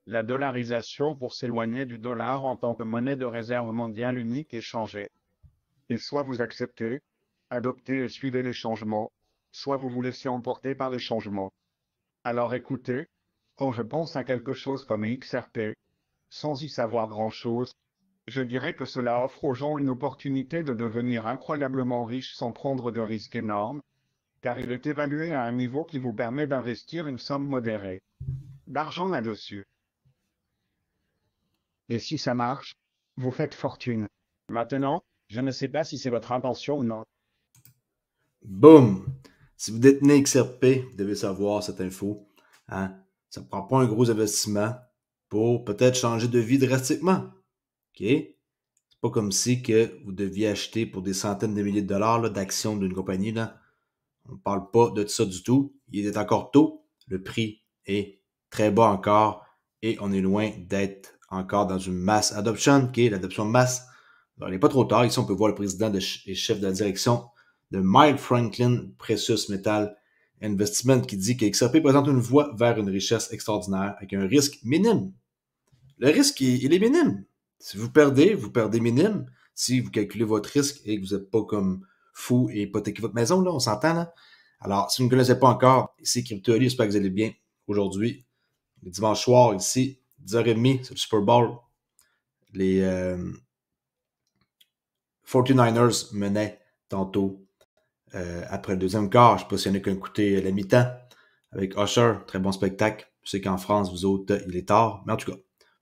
la dollarisation pour s'éloigner du dollar en tant que monnaie de réserve mondiale unique et changée. Et soit vous acceptez, adoptez et suivez les changements, soit vous vous laissez emporter par les changements. Alors écoutez, quand je pense à quelque chose comme XRP, sans y savoir grand-chose, je dirais que cela offre aux gens une opportunité de devenir incroyablement riches sans prendre de risques énormes, car il est évalué à un niveau qui vous permet d'investir une somme modérée d'argent là-dessus. Et si ça marche, vous faites fortune. Maintenant, je ne sais pas si c'est votre intention ou non. Boum! Si vous détenez XRP, vous devez savoir cette info. Hein? Ça ne prend pas un gros investissement pour peut-être changer de vie drastiquement. OK? C'est pas comme si que vous deviez acheter pour des centaines de milliers de dollars d'actions d'une compagnie. Là. On ne parle pas de ça du tout. Il est encore tôt. Le prix est très bas encore et on est loin d'être encore dans une mass adoption, OK? L'adoption de masse. Alors, il n'est pas trop tard. Ici, on peut voir le président et chef de la direction de Mike Franklin Precious Metal Investment qui dit que XRP présente une voie vers une richesse extraordinaire avec un risque minime. Le risque, il est minime. Si vous perdez minime. Si vous calculez votre risque et que vous n'êtes pas comme fou et hypothéquez votre maison, là, on s'entend, là. Alors, si vous ne me connaissez pas encore, ici Crypto Ali, j'espère que vous allez bien. Aujourd'hui, le dimanche soir, ici, 10h30, c'est le Super Bowl. Les 49ers menaient tantôt après le deuxième quart. Je ne sais pas s'il y en a qui ont écouté la mi-temps avec Usher. Très bon spectacle. Je sais qu'en France, vous autres, il est tard. Mais en tout cas,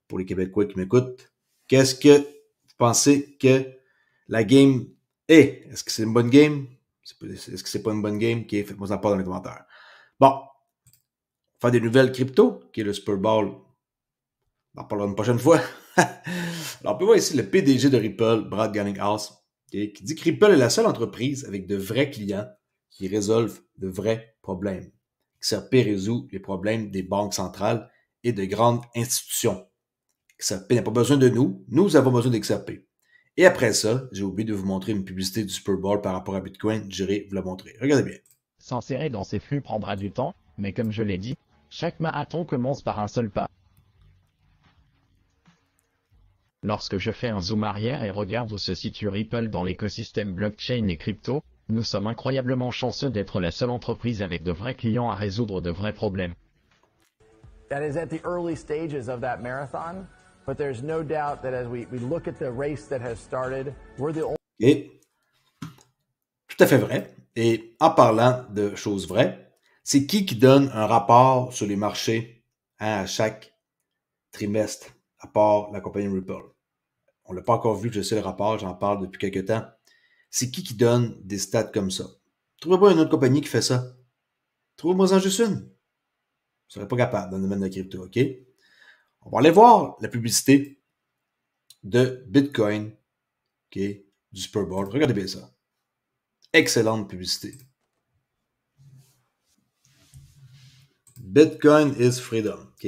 pour les Québécois qui m'écoutent, qu'est-ce que vous pensez que la game est? Est-ce que c'est une bonne game? Est-ce que c'est pas une bonne game? Okay, faites-moi en part dans les commentaires. Bon, on va faire des nouvelles crypto, qui est le Super Bowl. On en parlera une prochaine fois. Alors, on peut voir ici le PDG de Ripple, Brad Garlinghouse, qui dit que Ripple est la seule entreprise avec de vrais clients qui résolvent de vrais problèmes. XRP résout les problèmes des banques centrales et de grandes institutions. XRP n'a pas besoin de nous, nous avons besoin d'XRP. Et après ça, j'ai oublié de vous montrer une publicité du Super Bowl par rapport à Bitcoin, j'irai vous la montrer. Regardez bien. S'insérer dans ces flux prendra du temps, mais comme je l'ai dit, chaque marathon commence par un seul pas. Lorsque je fais un zoom arrière et regarde où se situe Ripple dans l'écosystème blockchain et crypto, nous sommes incroyablement chanceux d'être la seule entreprise avec de vrais clients à résoudre de vrais problèmes. That is at the early stages of that marathon, but there's no doubt that as we look at the race that has started, we're the only... Et tout à fait vrai. Et en parlant de choses vraies, c'est qui donne un rapport sur les marchés à chaque trimestre, à part la compagnie Ripple? On ne l'a pas encore vu, je sais le rapport, j'en parle depuis quelques temps. C'est qui donne des stats comme ça? Trouvez-moi une autre compagnie qui fait ça. Trouvez-moi-en juste une. Vous ne serez pas capable dans le domaine de la crypto, OK? On va aller voir la publicité de Bitcoin, OK, du Super Bowl. Regardez bien ça. Excellente publicité. Bitcoin is freedom, OK?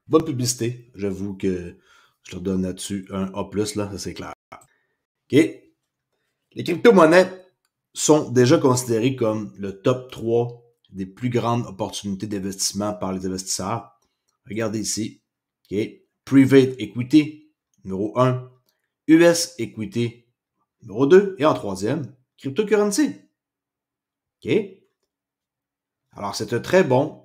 Bonne publicité. J'avoue que je leur donne là-dessus un A+, là, ça c'est clair. OK? Les crypto-monnaies sont déjà considérées comme le top 3 des plus grandes opportunités d'investissement par les investisseurs. Regardez ici. OK? Private Equity, numéro 1. US Equity, numéro 2. Et en troisième, Cryptocurrency. OK? Alors, c'est un très bon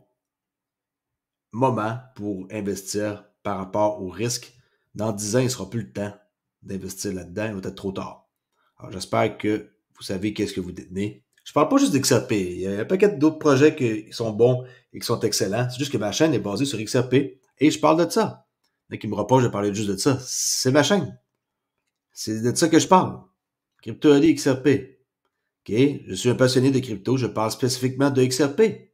moment pour investir par rapport au risque. Dans 10 ans, il ne sera plus le temps d'investir là-dedans. Il va être trop tard. Alors, j'espère que vous savez qu'est-ce que vous détenez. Je ne parle pas juste d'XRP. Il y a un paquet d'autres projets qui sont bons et qui sont excellents. C'est juste que ma chaîne est basée sur XRP et je parle de ça. Il y en a qui me reprochent de parler juste de ça. C'est ma chaîne. C'est de ça que je parle. Crypto Ali XRP. OK? Je suis un passionné de crypto. Je parle spécifiquement de XRP.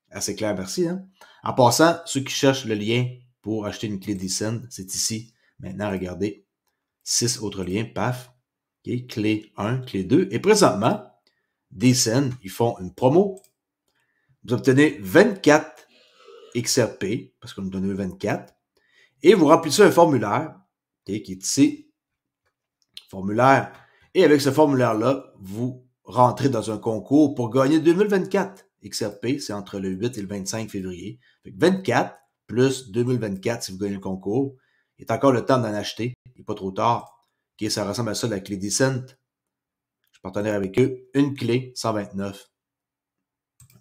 Assez clair, merci. Hein? En passant, ceux qui cherchent le lien pour acheter une clé d'eSend, c'est ici. Maintenant, regardez. 6 autres liens, paf. Okay, clé 1, clé 2. Et présentement, d'eSend, ils font une promo. Vous obtenez 24 XRP, parce qu'on nous donne 24. Et vous remplissez un formulaire, okay, qui est ici. Formulaire. Et avec ce formulaire-là, vous rentrez dans un concours pour gagner 2024 XRP. C'est entre le 8 et le 25 février. Fait que 24 plus 2024 si vous gagnez le concours. Il est encore le temps d'en acheter. Il n'est pas trop tard. Okay, ça ressemble à ça, la clé Decent. Je suis partenaire avec eux. Une clé, 129.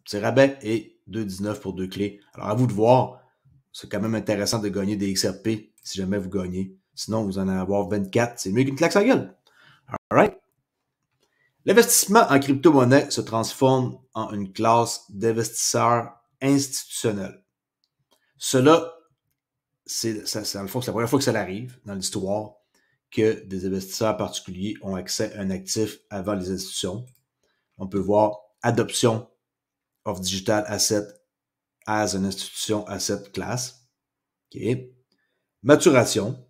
Petit rabais et 2,19 pour 2 clés. Alors, à vous de voir. C'est quand même intéressant de gagner des XRP si jamais vous gagnez. Sinon, vous en allez avoir 24. C'est mieux qu'une claque à la gueule. Alright? L'investissement en crypto-monnaie se transforme en une classe d'investisseurs institutionnels. Cela, dans le fond, c'est la première fois que ça arrive dans l'histoire que des investisseurs particuliers ont accès à un actif avant les institutions. On peut voir adoption of digital asset as an institution asset class. Okay. Maturation.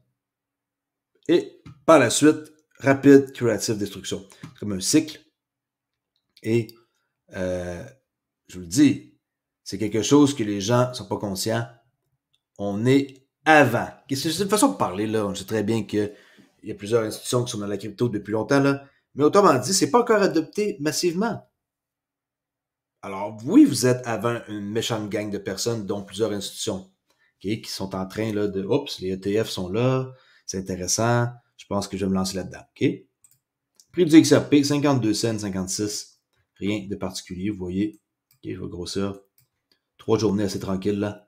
Et par la suite, rapide curative destruction. C'est comme un cycle. Et je vous le dis, c'est quelque chose que les gens ne sont pas conscients. On est avant. C'est une façon de parler, là. On sait très bien qu'il y a plusieurs institutions qui sont dans la crypto depuis longtemps, là. Mais autrement dit, c'est pas encore adopté massivement. Alors, oui, vous êtes avant une méchante gang de personnes, dont plusieurs institutions, okay, qui sont en train là, de... Oups, les ETF sont là, c'est intéressant, je pense que je vais me lancer là-dedans. Okay? Prix du XRP, 52 cents, 56. Rien de particulier, vous voyez. Okay, je vais grossir. 3 journées assez tranquilles, là.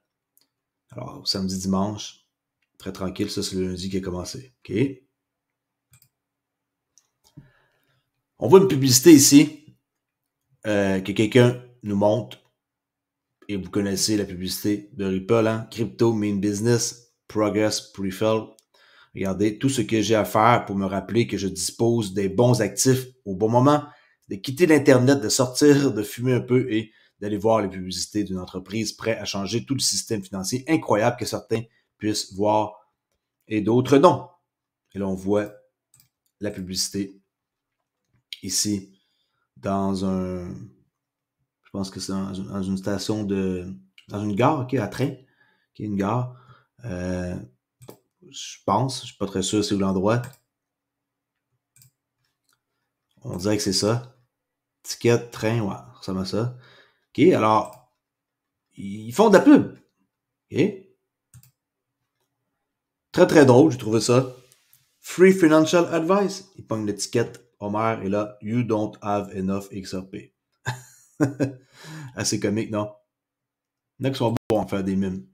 Alors, samedi, dimanche, très tranquille, ça c'est le lundi qui a commencé. OK? On voit une publicité ici que quelqu'un nous montre. Et vous connaissez la publicité de Ripple, hein? Crypto Main Business, Progress Prefill. Regardez, tout ce que j'ai à faire pour me rappeler que je dispose des bons actifs au bon moment, de quitter l'Internet, de sortir, de fumer un peu et d'aller voir les publicités d'une entreprise prête à changer tout le système financier incroyable que certains puissent voir et d'autres non. Et là, on voit la publicité ici dans un... Je pense que c'est dans une station de... Dans une gare, OK, à train. OK, une gare. Je pense, je suis pas très sûr c'est où l'endroit. On dirait que c'est ça. Ticket, train, ouais, ça ressemble à ça. OK, alors, ils font de la pub. OK? Très, très drôle, j'ai trouvé ça. Free Financial Advice. Ils pognent l'étiquette Homer et là, You don't have enough XRP. Assez comique, non? Il y en a qui sont bons à faire des mimes.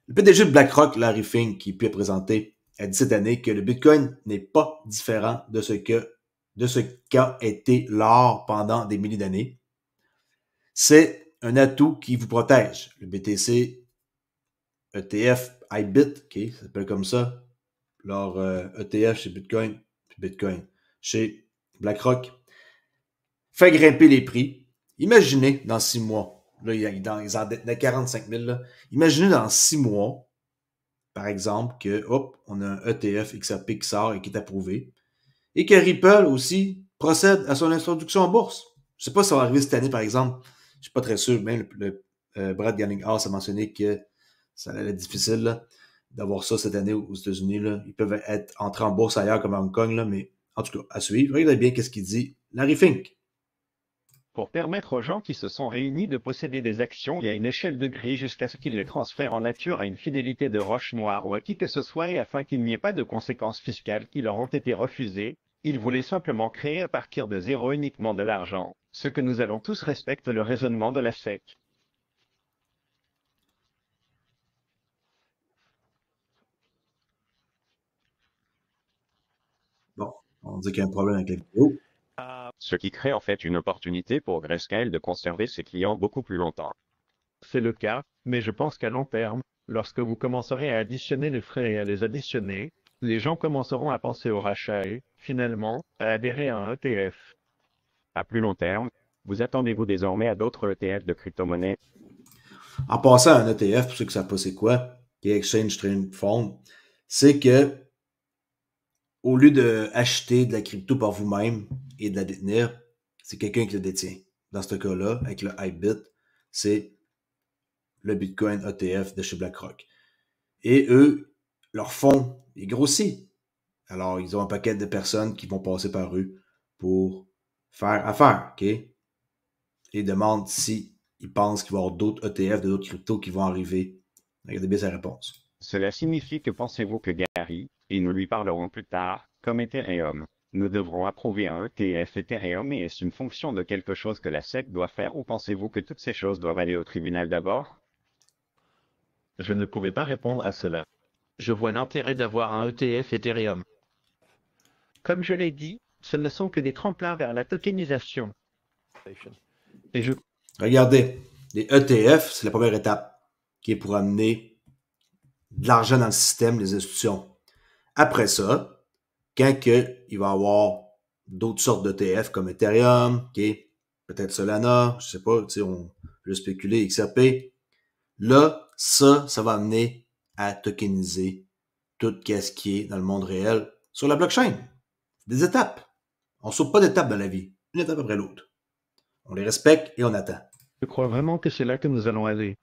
Le PDG de BlackRock, Larry Fink, qui peut présenter, a dit cette année que le Bitcoin n'est pas différent de ce qu'a été l'or pendant des milliers d'années. C'est un atout qui vous protège. Le BTC ETF IBIT, okay, ça s'appelle comme ça. Leur ETF chez Bitcoin, puis Bitcoin chez BlackRock, fait grimper les prix. Imaginez dans 6 mois, là, ils en détenaient 45 000. Là. Imaginez dans 6 mois, par exemple, que hop, on a un ETF XRP qui sort et qui est approuvé, et que Ripple aussi procède à son introduction en bourse. Je ne sais pas si ça va arriver cette année, par exemple. Je ne suis pas très sûr. Même Brad Garlinghouse a mentionné que ça allait être difficile là, d'avoir ça cette année aux États-Unis. Là. Ils peuvent être entrés en bourse ailleurs comme à Hong Kong, là, mais en tout cas, à suivre. Regardez bien qu'est-ce qu'il dit Larry Fink. Pour permettre aux gens qui se sont réunis de posséder des actions, il y a une échelle de gris jusqu'à ce qu'ils les transfèrent en nature à une fidélité de roche noire ou à qui que ce soit et afin qu'il n'y ait pas de conséquences fiscales qui leur ont été refusées. Ils voulaient simplement créer à partir de zéro uniquement de l'argent. Ce que nous allons tous respecter le raisonnement de la SEC. Bon, on dit qu'il y a un problème avec la vidéo. Ce qui crée en fait une opportunité pour Grayscale de conserver ses clients beaucoup plus longtemps. C'est le cas, mais je pense qu'à long terme, lorsque vous commencerez à additionner les frais et à les additionner, les gens commenceront à penser au rachat et, finalement, à adhérer à un ETF. À plus long terme, vous attendez-vous désormais à d'autres ETF de crypto-monnaies? En passant à un ETF, pour ceux qui ne savent pas c'est quoi, qui est Exchange Traded Fund, c'est que au lieu d'acheter de la crypto par vous-même et de la détenir, c'est quelqu'un qui le détient. Dans ce cas-là, avec le IBIT, c'est le Bitcoin ETF de chez BlackRock. Et eux, leur fonds est grossi. Alors, ils ont un paquet de personnes qui vont passer par eux pour faire affaire, OK? Et ils demandent si ils pensent qu'il va y avoir d'autres ETF, d'autres cryptos qui vont arriver Regardez bien sa réponse. Cela signifie que pensez-vous que Gary, et nous lui parlerons plus tard, comme Ethereum, nous devrons approuver un ETF Ethereum et est-ce une fonction de quelque chose que la SEC doit faire ou pensez-vous que toutes ces choses doivent aller au tribunal d'abord? Je ne pouvais pas répondre à cela. Je vois l'intérêt d'avoir un ETF Ethereum. Comme je l'ai dit, ce ne sont que des tremplins vers la tokenisation. Et je Regardez, les ETF, c'est la première étape qui est pour amener de l'argent dans le système, les institutions. Après ça, quand il va y avoir d'autres sortes d'ETF comme Ethereum, peut-être Solana, je sais pas, on peut spéculer, XRP, là, ça va amener à tokeniser tout ce qui est dans le monde réel sur la blockchain. Des étapes. On ne saute pas d'étapes dans la vie, une étape après l'autre. On les respecte et on attend. crois vraiment que c'est là que nous allons aller.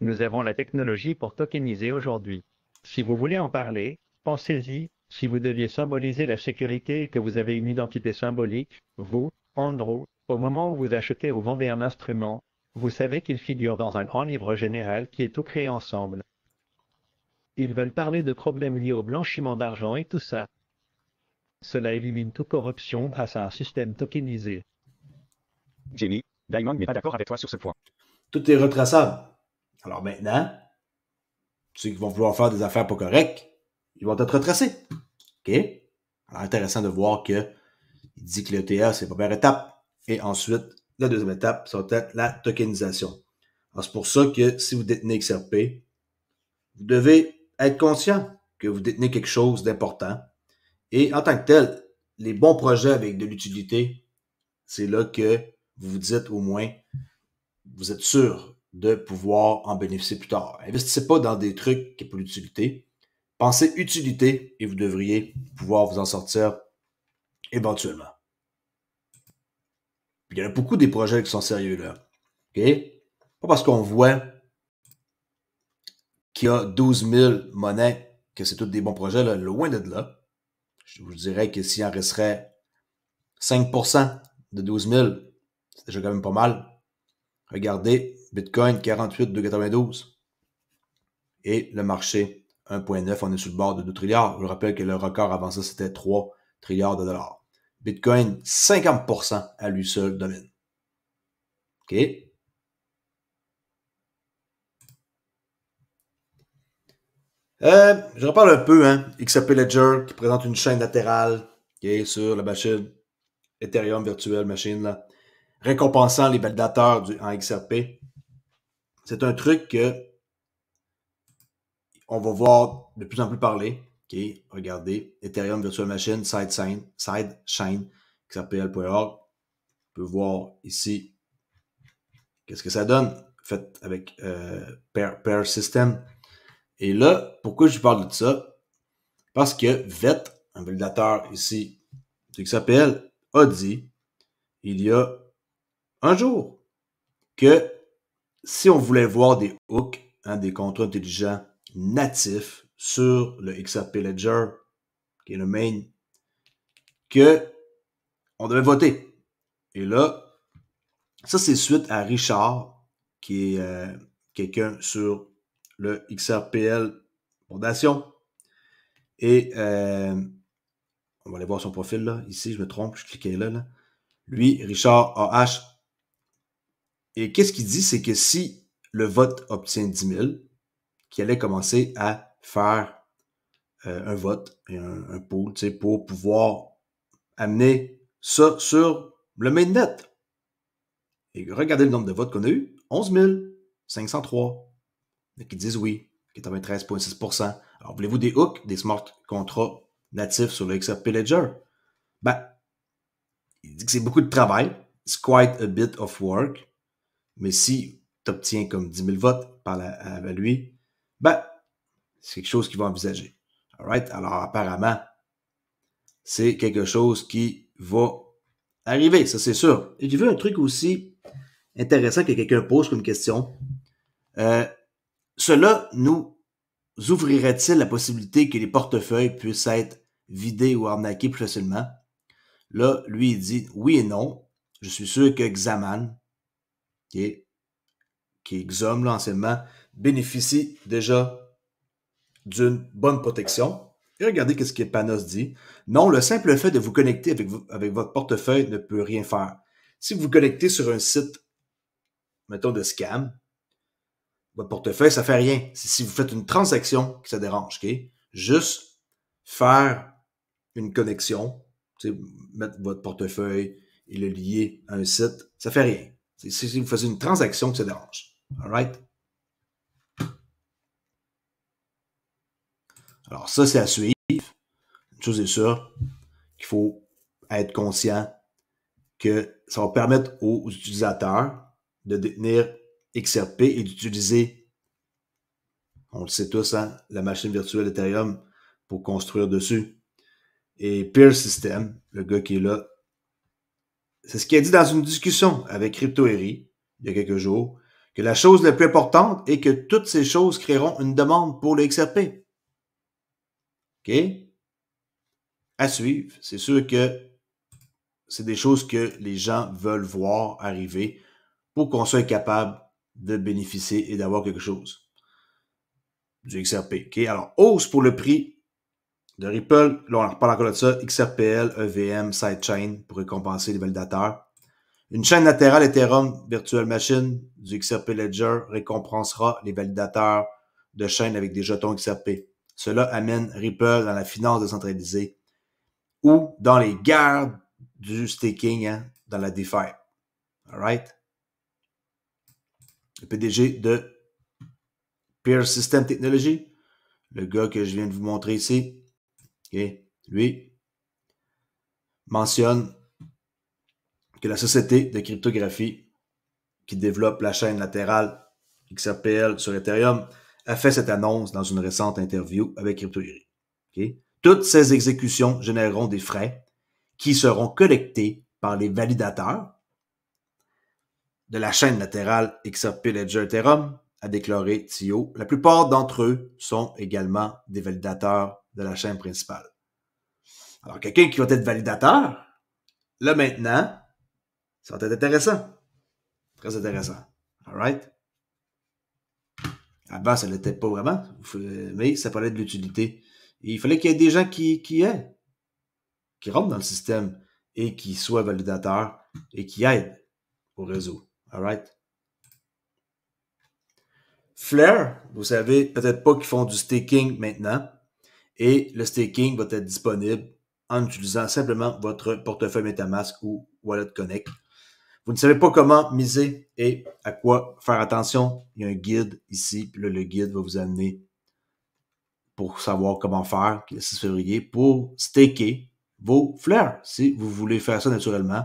Nous avons la technologie pour tokeniser aujourd'hui. Si vous voulez en parler, pensez-y. Si vous deviez symboliser la sécurité et que vous avez une identité symbolique, vous, Andrew, au moment où vous achetez ou vendez un instrument, vous savez qu'il figure dans un grand livre général qui est tout créé ensemble. Ils veulent parler de problèmes liés au blanchiment d'argent et tout ça. Cela élimine toute corruption grâce à un système tokenisé. Jenny, Diamond n'est pas d'accord avec toi sur ce point. Tout est retraçable. Alors maintenant, ceux qui vont vouloir faire des affaires pas correctes, ils vont être retracés. OK? Alors intéressant de voir que il dit que l'ETH, c'est la première étape. Et ensuite, la deuxième étape, ça va être la tokenisation. Alors c'est pour ça que si vous détenez XRP, vous devez être conscient que vous détenez quelque chose d'important. Et en tant que tel, les bons projets avec de l'utilité, c'est là que vous vous dites au moins, vous êtes sûr de pouvoir en bénéficier plus tard. Investissez pas dans des trucs qui n'ont pas d'utilité. Pensez utilité et vous devriez pouvoir vous en sortir éventuellement. Puis il y en a beaucoup des projets qui sont sérieux là. OK? Pas parce qu'on voit qu'il y a 12 000 monnaies que c'est tous des bons projets, là, loin de là. Je vous dirais que s'il en resterait 5% de 12 000, c'est déjà quand même pas mal. Regardez, Bitcoin 48,292 et le marché 1,9, on est sur le bord de 2 trilliards. Je vous rappelle que le record avant ça, c'était 3 trilliards de dollars. Bitcoin, 50% à lui seul domine. OK? Je reparle un peu, XRP Ledger qui présente une chaîne latérale sur la machine Ethereum Virtual Machine, là, récompensant les validateurs en XRP. C'est un truc que on va voir de plus en plus parler. OK, regardez, Ethereum Virtual Machine, Sidechain, XRPL.org. On peut voir ici qu'est-ce que ça donne, fait avec Pair System. Et là, pourquoi je vous parle de ça? Parce que VET, un validateur ici du XRPL, a dit, il y a un jour, que si on voulait voir des hooks, des contrats intelligents natifs sur le XRP Ledger, qui est le main, que on devait voter. Et là, ça c'est suite à Richard, qui est quelqu'un sur le XRPL Fondation. Et on va aller voir son profil là. Ici, je me trompe, je cliquais là. Lui, Richard AH. Et qu'est-ce qu'il dit? C'est que si le vote obtient 10 000, qu'il allait commencer à faire un vote et un pool, pour pouvoir amener ça sur le mainnet. Et regardez le nombre de votes qu'on a eu. 11 503. Il y en a qui disent oui. 93,6%. Alors, voulez-vous des hooks, des smart contrats natifs sur le XRP Ledger? Il dit que c'est beaucoup de travail. It's quite a bit of work. Mais si tu obtiens comme 10 000 votes à lui, c'est quelque chose qu'il va envisager. Alright? Alors, apparemment, c'est quelque chose qui va arriver, ça c'est sûr. Et j'ai vu un truc aussi intéressant que quelqu'un pose comme question. Cela nous ouvrirait-il la possibilité que les portefeuilles puissent être vidés ou arnaqués plus facilement? Là, lui, il dit oui et non. Je suis sûr que Xaman, qui est Xom, là, anciennement, bénéficient déjà d'une bonne protection. Et regardez ce que Panos dit. Non, le simple fait de vous connecter avec votre portefeuille ne peut rien faire. Si vous vous connectez sur un site, mettons, de scam, votre portefeuille, ça fait rien. C'est si vous faites une transaction que ça dérange, OK? Juste faire une connexion, mettre votre portefeuille et le lier à un site, ça fait rien. C'est si vous faites une transaction que ça dérange. All right? Alors ça, c'est à suivre. Une chose est sûre, qu'il faut être conscient que ça va permettre aux utilisateurs de détenir XRP et d'utiliser, on le sait tous, hein, la machine virtuelle Ethereum pour construire dessus. Et Peer System, le gars qui est là, c'est ce qu'il a dit dans une discussion avec CryptoEri il y a quelques jours, que la chose la plus importante est que toutes ces choses créeront une demande pour le XRP. OK? À suivre. C'est sûr que c'est des choses que les gens veulent voir arriver pour qu'on soit capable de bénéficier et d'avoir quelque chose du XRP. OK? Alors, hausse pour le prix de Ripple. Là, on en reparle encore de ça. XRPL, EVM, Sidechain pour récompenser les validateurs. Une chaîne latérale Ethereum Virtual Machine du XRP Ledger récompensera les validateurs de chaînes avec des jetons XRP. Cela amène Ripple dans la finance décentralisée ou dans les guerres du staking, hein, dans la DeFi. All right? Le PDG de Peer System Technology, le gars que je viens de vous montrer ici, okay, lui, mentionne que la société de cryptographie qui développe la chaîne latérale XRPL sur Ethereum a fait cette annonce dans une récente interview avec CryptoEri. Okay? Toutes ces exécutions généreront des frais qui seront collectés par les validateurs de la chaîne latérale XRP Ledger Ethereum, a déclaré Tio. La plupart d'entre eux sont également des validateurs de la chaîne principale. Alors, quelqu'un qui va être validateur, là maintenant, ça va être intéressant. Très intéressant. All right? Avant, ça ne l'était pas vraiment, mais ça parlait de l'utilité. Et il fallait qu'il y ait des gens qui rentrent dans le système et qui soient validateurs et qui aident au réseau. All right? Flare, vous savez peut-être pas qu'ils font du staking maintenant. Et le staking va être disponible en utilisant simplement votre portefeuille MetaMask ou Wallet Connect. Vous ne savez pas comment miser et à quoi faire attention. Il y a un guide ici, puis là, le guide va vous amener pour savoir comment faire, le 6 février, pour staker vos fleurs. Si vous voulez faire ça naturellement,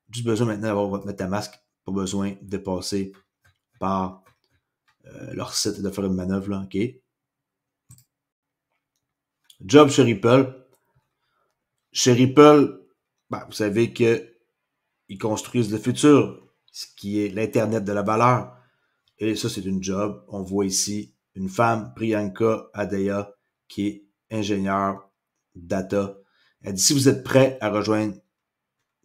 juste besoin maintenant d'avoir votre MetaMask, pas besoin de passer par leur site et de faire une manœuvre, là, OK? Job chez Ripple. Chez Ripple, ben, vous savez qu'ils construisent le futur, ce qui est l'Internet de la valeur. Et ça, c'est une job. On voit ici une femme, Priyanka Adaya, qui est ingénieure data. Elle dit, si vous êtes prêt à rejoindre,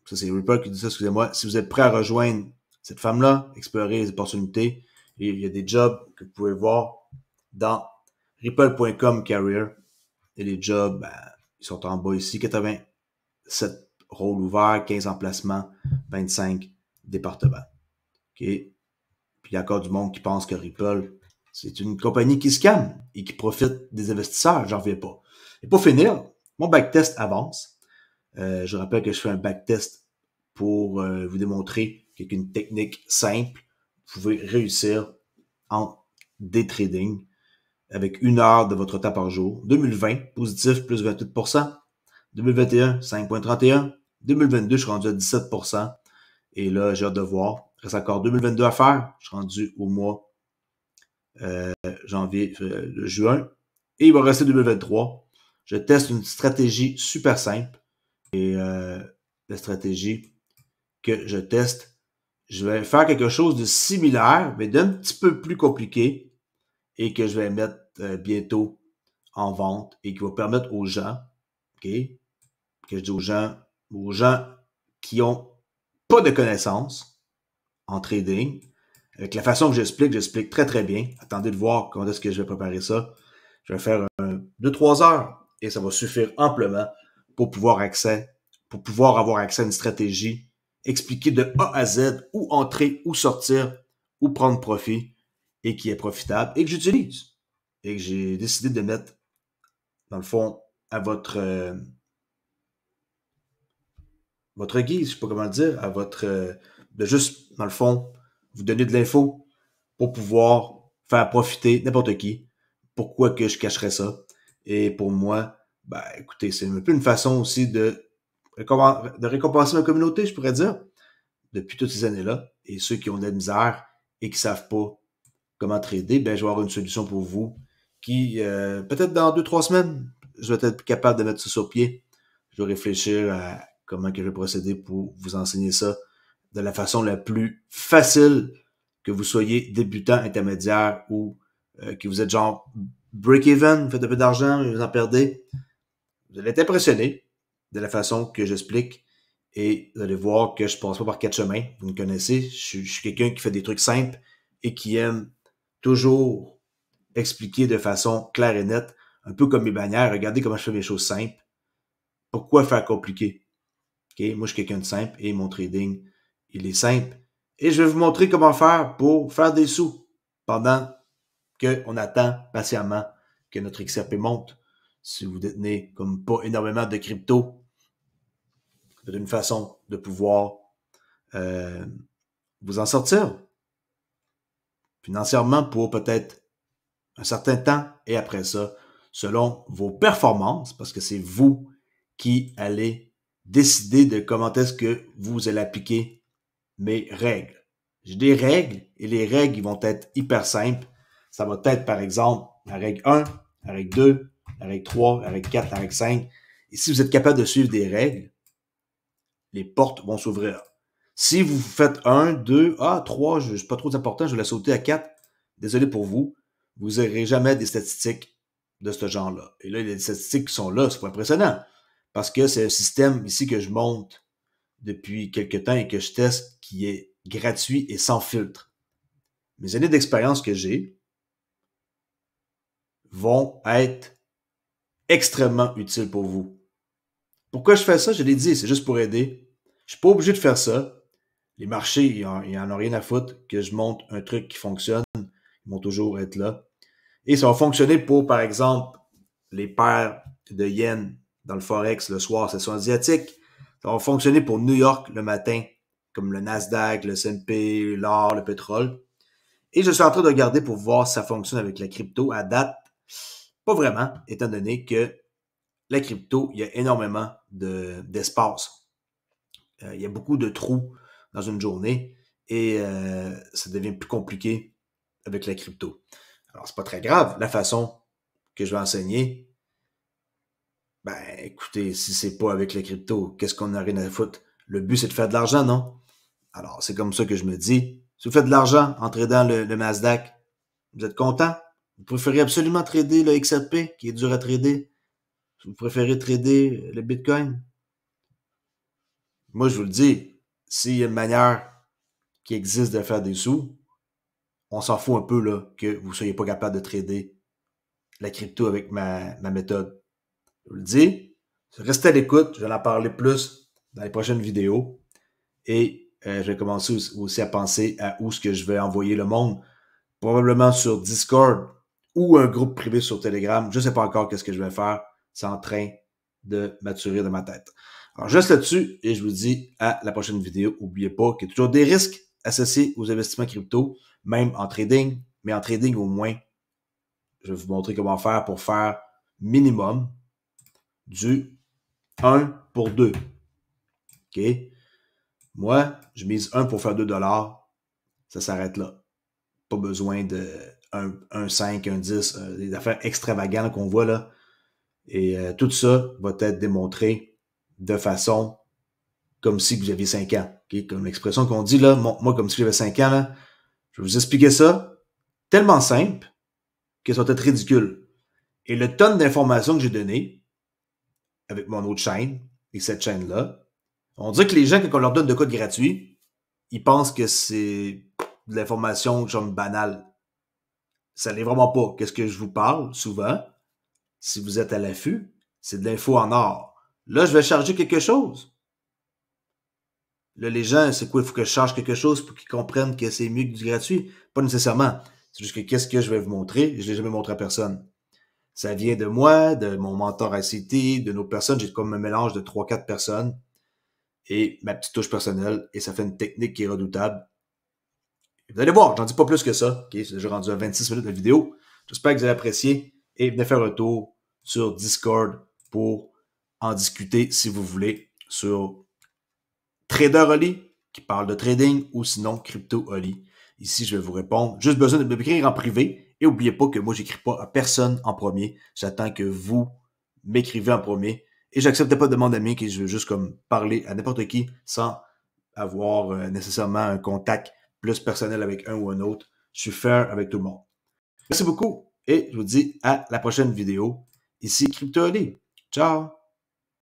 ça c'est Ripple qui dit ça, excusez-moi, si vous êtes prêt à rejoindre cette femme-là, explorer les opportunités, et il y a des jobs que vous pouvez voir dans ripple.com career. Et les jobs, ben, ils sont en bas ici, 87 rôles ouverts, 15 emplacements, 25 départements. OK? Puis il y a encore du monde qui pense que Ripple, c'est une compagnie qui scam et qui profite des investisseurs. J'en reviens pas. Et pour finir, mon backtest avance. Je rappelle que je fais un backtest pour vous démontrer qu'avec une technique simple, vous pouvez réussir en day trading avec 1 heure de votre temps par jour. 2020, positif, plus 28%. 2021, 5,31%. 2022, je suis rendu à 17%. Et là, j'ai hâte de voir. Il reste encore 2022 à faire. Je suis rendu au mois janvier, juin. Et il va rester 2023. Je teste une stratégie super simple. Et la stratégie que je teste, je vais faire quelque chose de similaire, mais d'un petit peu plus compliqué et que je vais mettre bientôt en vente et qui va permettre aux gens, OK, que je dis aux gens qui ont pas de connaissances en trading, Avec la façon que j'explique très très bien. Attendez de voir comment est-ce que je vais préparer ça. Je vais faire 2-3 heures et ça va suffire amplement pour pouvoir avoir accès à une stratégie expliquée de A à Z, où entrer, où sortir, où prendre profit et qui est profitable et que j'utilise et que j'ai décidé de mettre, dans le fond, à votre guise, je sais pas comment le dire, à votre, de juste, dans le fond, vous donner de l'info pour pouvoir faire profiter n'importe qui. Pourquoi que je cacherais ça? Et pour moi, ben, écoutez, c'est un peu une façon aussi de récompenser ma communauté, je pourrais dire, depuis toutes ces années-là. Et ceux qui ont de la misère et qui savent pas comment trader, ben, je vais avoir une solution pour vous qui, peut-être dans 2-3 semaines, je vais être capable de mettre ça sur pied. Je vais réfléchir à comment que je vais procéder pour vous enseigner ça de la façon la plus facile, que vous soyez débutant, intermédiaire ou que vous êtes genre break-even, vous faites un peu d'argent, vous en perdez. Vous allez être impressionné de la façon que j'explique et vous allez voir que je passe pas par 4 chemins. Vous me connaissez, je suis quelqu'un qui fait des trucs simples et qui aime toujours expliquer de façon claire et nette, un peu comme mes bannières. Regardez comment je fais mes choses simples. Pourquoi faire compliqué? Okay? Moi, je suis quelqu'un de simple et mon trading, il est simple. Et je vais vous montrer comment faire pour faire des sous pendant qu'on attend patiemment que notre XRP monte. Si vous détenez comme pas énormément de crypto, c'est une façon de pouvoir vous en sortir financièrement pour peut-être un certain temps et après ça, selon vos performances, parce que c'est vous qui allez décider de comment est-ce que vous allez appliquer mes règles. J'ai des règles et les règles ils vont être hyper simples. Ça va être par exemple la règle 1, la règle 2, la règle 3, la règle 4, la règle 5. Et si vous êtes capable de suivre des règles, les portes vont s'ouvrir. Si vous faites 1, 2, 3, c'est pas trop important, je vais la sauter à 4, désolé pour vous, vous n'aurez jamais des statistiques de ce genre-là. Et là, il y a des statistiques qui sont là, c'est pas impressionnant. Parce que c'est un système ici que je monte depuis quelques temps et que je teste qui est gratuit et sans filtre. Mes années d'expérience que j'ai vont être extrêmement utiles pour vous. Pourquoi je fais ça? Je l'ai dit, c'est juste pour aider. Je suis pas obligé de faire ça. Les marchés, ils en ont rien à foutre que je monte un truc qui fonctionne. Ils vont toujours être là. Et ça va fonctionner pour, par exemple, les paires de yens dans le Forex le soir, session asiatique. Ça va fonctionner pour New York le matin, comme le Nasdaq, le S&P, l'or, le pétrole. Et je suis en train de regarder pour voir si ça fonctionne avec la crypto. À date, pas vraiment, étant donné que la crypto, il y a énormément d'espace. Il y a beaucoup de trous dans une journée et ça devient plus compliqué avec la crypto. Alors, c'est pas très grave. La façon que je vais enseigner, ben, écoutez, si c'est pas avec la crypto, qu'est-ce qu'on a rien à foutre? Le but, c'est de faire de l'argent, non? Alors, c'est comme ça que je me dis. Si vous faites de l'argent en tradant le Nasdaq, vous êtes content? Vous préférez absolument trader le XRP, qui est dur à trader? Vous préférez trader le Bitcoin? Moi, je vous le dis, s'il y a une manière qui existe de faire des sous, on s'en fout un peu là, que vous ne soyez pas capable de trader la crypto avec ma méthode. Je vous le dis, restez à l'écoute, je vais en parler plus dans les prochaines vidéos. Et je vais commencer aussi à penser à où est-ce que je vais envoyer le monde. Probablement sur Discord ou un groupe privé sur Telegram. Je ne sais pas encore qu'est-ce que je vais faire. C'est en train de maturer dans ma tête. Alors, je reste là-dessus et je vous dis à la prochaine vidéo. N'oubliez pas qu'il y a toujours des risques associés aux investissements crypto, même en trading. Mais en trading, au moins, je vais vous montrer comment faire pour faire minimum du 1 pour 2. OK? Moi, je mise 1 pour faire 2 $. Ça s'arrête là. Pas besoin de 1,5, 1,10, des affaires extravagantes qu'on voit là. Et tout ça va être démontré de façon comme si vous aviez 5 ans. Okay? Comme l'expression qu'on dit là, moi comme si j'avais 5 ans, là, je vais vous expliquer ça tellement simple que ça va être ridicule. Et le tonne d'informations que j'ai donné avec mon autre chaîne et cette chaîne-là, on dirait que les gens, quand on leur donne de code gratuit, ils pensent que c'est de l'information genre banale. Ça l'est vraiment pas. Qu'est-ce que je vous parle souvent? Si vous êtes à l'affût, c'est de l'info en or. Là, je vais charger quelque chose. Là, les gens, c'est quoi? Il faut que je charge quelque chose pour qu'ils comprennent que c'est mieux que du gratuit? Pas nécessairement. C'est juste que qu'est-ce que je vais vous montrer? Je l'ai jamais montré à personne. Ça vient de moi, de mon mentor ICT, de nos personnes. J'ai comme un mélange de 3-4 personnes et ma petite touche personnelle. Et ça fait une technique qui est redoutable. Vous allez voir, j'en dis pas plus que ça. Okay? C'est déjà rendu à 26 minutes de vidéo. J'espère que vous allez apprécier et venez faire un tour sur Discord pour en discuter si vous voulez sur Trader Oli qui parle de trading ou sinon Crypto Oli. Ici, je vais vous répondre. Juste besoin de m'écrire en privé et n'oubliez pas que moi, j'écris pas à personne en premier. J'attends que vous m'écrivez en premier et j'accepte pas de demande d'amis que je veux juste comme parler à n'importe qui sans avoir nécessairement un contact plus personnel avec un ou un autre. Je suis fair avec tout le monde. Merci beaucoup et je vous dis à la prochaine vidéo. Ici Crypto Oli. Ciao!